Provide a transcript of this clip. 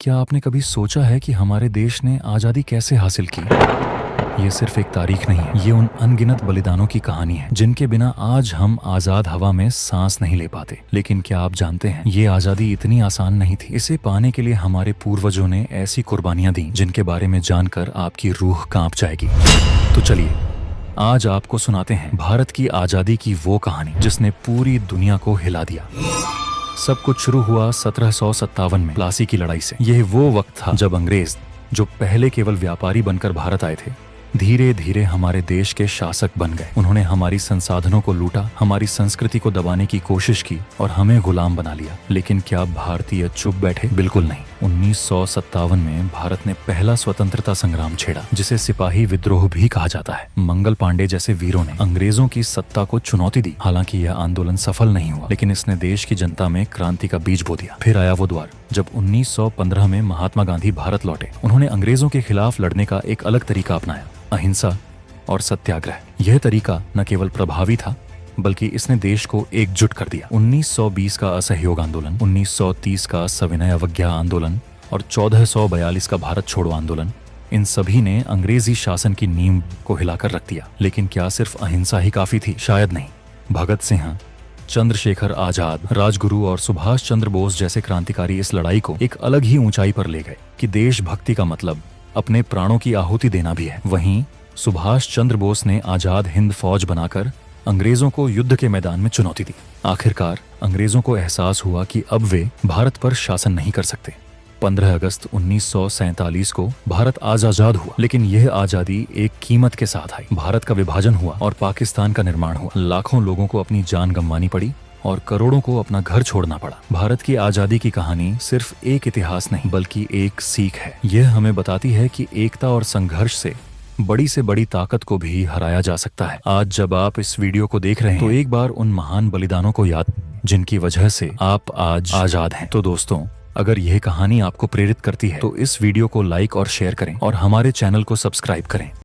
क्या आपने कभी सोचा है कि हमारे देश ने आज़ादी कैसे हासिल की? ये सिर्फ एक तारीख नहीं है, ये उन अनगिनत बलिदानों की कहानी है जिनके बिना आज हम आज़ाद हवा में सांस नहीं ले पाते। लेकिन क्या आप जानते हैं, ये आज़ादी इतनी आसान नहीं थी। इसे पाने के लिए हमारे पूर्वजों ने ऐसी कुर्बानियां दी जिनके बारे में जानकर आपकी रूह कांप जाएगी। तो चलिए, आज आपको सुनाते हैं भारत की आज़ादी की वो कहानी जिसने पूरी दुनिया को हिला दिया। सब कुछ शुरू हुआ 1757 में प्लासी की लड़ाई से। यह वो वक्त था जब अंग्रेज, जो पहले केवल व्यापारी बनकर भारत आए थे, धीरे धीरे हमारे देश के शासक बन गए। उन्होंने हमारी संसाधनों को लूटा, हमारी संस्कृति को दबाने की कोशिश की और हमें गुलाम बना लिया। लेकिन क्या भारतीय चुप बैठे? बिल्कुल नहीं। 1957 में भारत ने पहला स्वतंत्रता संग्राम छेड़ा, जिसे सिपाही विद्रोह भी कहा जाता है। मंगल पांडे जैसे वीरों ने अंग्रेजों की सत्ता को चुनौती दी। हालांकि यह आंदोलन सफल नहीं हुआ, लेकिन इसने देश की जनता में क्रांति का बीज बो दिया। फिर आया वो द्वार जब 1915 में महात्मा गांधी भारत लौटे। उन्होंने अंग्रेजों के खिलाफ लड़ने का एक अलग तरीका अपनाया, अहिंसा और सत्याग्रह। यह तरीका न केवल प्रभावी था, बल्कि इसने देश को एकजुट कर दिया। 1920 का असहयोग आंदोलन, 1930 का सविनय अवज्ञा आंदोलन और 1442 का भारत छोड़ो आंदोलन, इन सभी ने अंग्रेजी शासन की नींव को हिलाकर रख दिया। लेकिन क्या सिर्फ अहिंसा ही काफी थी? शायद नहीं। भगत सिंह, चंद्रशेखर आजाद, राजगुरु और सुभाष चंद्र बोस जैसे क्रांतिकारी इस लड़ाई को एक अलग ही ऊंचाई पर ले गए कि देशभक्ति का मतलब अपने प्राणों की आहुति देना भी है। वहीं सुभाष चंद्र बोस ने आजाद हिंद फौज बनाकर अंग्रेजों को युद्ध के मैदान में चुनौती दी। आखिरकार अंग्रेजों को एहसास हुआ कि अब वे भारत पर शासन नहीं कर सकते। 15 अगस्त 1947 को भारत आजाद हुआ, लेकिन यह आजादी एक कीमत के साथ आई। भारत का विभाजन हुआ और पाकिस्तान का निर्माण हुआ। लाखों लोगों को अपनी जान गंवानी पड़ी और करोड़ों को अपना घर छोड़ना पड़ा। भारत की आजादी की कहानी सिर्फ एक इतिहास नहीं, बल्कि एक सीख है। यह हमें बताती है कि एकता और संघर्ष से बड़ी ताकत को भी हराया जा सकता है। आज जब आप इस वीडियो को देख रहे हैं, तो एक बार उन महान बलिदानों को याद, जिनकी वजह से आप आज आजाद हैं। तो दोस्तों, अगर यह कहानी आपको प्रेरित करती है तो इस वीडियो को लाइक और शेयर करें और हमारे चैनल को सब्सक्राइब करें।